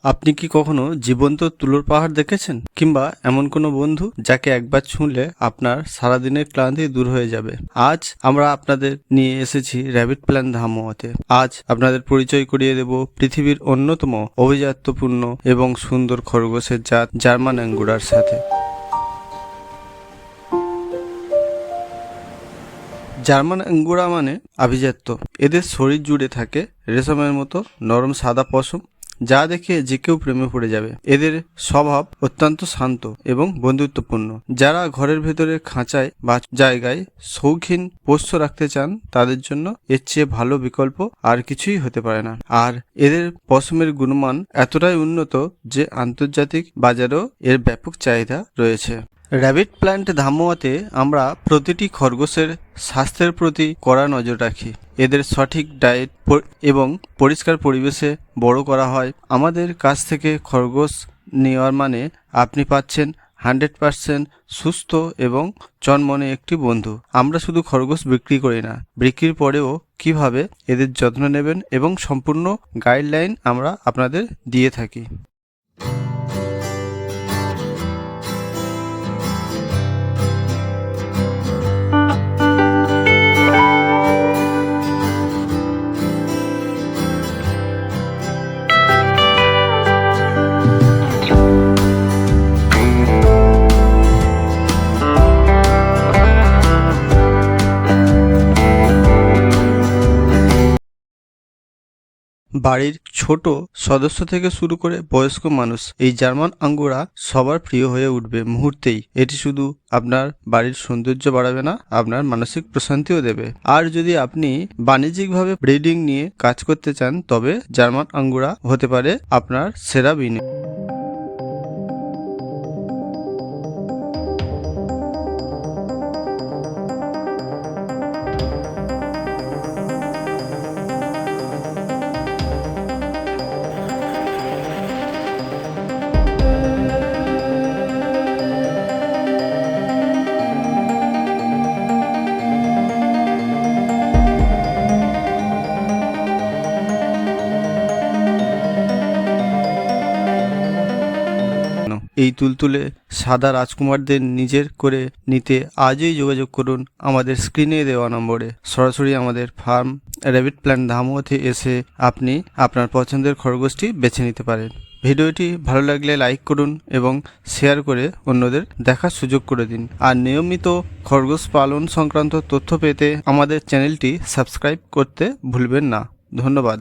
আপনি কি কখনো জীবন্ত তুলোর পাহাড় দেখেছেন? কিংবা এমন কোনো বন্ধু যাকে একবার ছুঁলে আপনার সারাদিনের ক্লান্তি দূর হয়ে যাবে? আজ আমরা আপনাদের নিয়ে এসেছি র্যাবিট প্ল্যান ধামোয়াতে। আজ আপনাদের পরিচয় করিয়ে দেব পৃথিবীর অন্যতম অভিজাত্যপূর্ণ এবং সুন্দর খরগোশের জাত জার্মান অ্যাঙ্গোরার সাথে। জার্মান অ্যাঙ্গোরা মানে আভিজাত্য। এদের শরীর জুড়ে থাকে রেশমের মতো নরম সাদা পশম, যা দেখে যে কেউ প্রেমে পড়ে যাবে। এদের স্বভাব অত্যন্ত শান্ত এবং বন্ধুত্বপূর্ণ। যারা ঘরের ভেতরে খাঁচায় বা জায়গায় শৌখিন পোষ্য রাখতে চান, তাদের জন্য এর চেয়ে ভালো বিকল্প আর কিছুই হতে পারে না। আর এদের পশমের গুণমান এতটাই উন্নত যে আন্তর্জাতিক বাজারেও এর ব্যাপক চাহিদা রয়েছে। র্যাবিট প্ল্যান্ট ধামোয়াতে আমরা প্রতিটি খরগোশের স্বাস্থ্যের প্রতি কড়া নজর রাখি। এদের সঠিক ডায়েট এবং পরিষ্কার পরিবেশে বড় করা হয়। আমাদের কাছ থেকে খরগোশ নেওয়ার মানে আপনি পাচ্ছেন 100% সুস্থ এবং চনমনে একটি বন্ধু। আমরা শুধু খরগোশ বিক্রি করি না, বিক্রির পরেও কিভাবে এদের যত্ন নেবেন এবং সম্পূর্ণ গাইডলাইন আমরা আপনাদের দিয়ে থাকি। বাড়ির ছোট সদস্য থেকে শুরু করে বয়স্ক মানুষ, এই জার্মান আঙ্গোরা সবার প্রিয় হয়ে উঠবে মুহূর্তেই। এটি শুধু আপনার বাড়ির সৌন্দর্য বাড়াবে না, আপনার মানসিক প্রশান্তিও দেবে। আর যদি আপনি বাণিজ্যিকভাবে ব্রিডিং নিয়ে কাজ করতে চান, তবে জার্মান আঙ্গোরা হতে পারে আপনার সেরা বিনিয়োগ। এই তুলতুলে সাদা রাজকুমারদের নিজের করে নিতে আজই যোগাযোগ করুন আমাদের স্ক্রিনে দেওয়া নম্বরে। সরাসরি আমাদের ফার্ম র্যাবিট প্ল্যান্ট ধামোয়াতে এসে আপনি আপনার পছন্দের খরগোশটি বেছে নিতে পারেন। ভিডিওটি ভালো লাগলে লাইক করুন এবং শেয়ার করে অন্যদের দেখার সুযোগ করে দিন। আর নিয়মিত খরগোশ পালন সংক্রান্ত তথ্য পেতে আমাদের চ্যানেলটি সাবস্ক্রাইব করতে ভুলবেন না। ধন্যবাদ।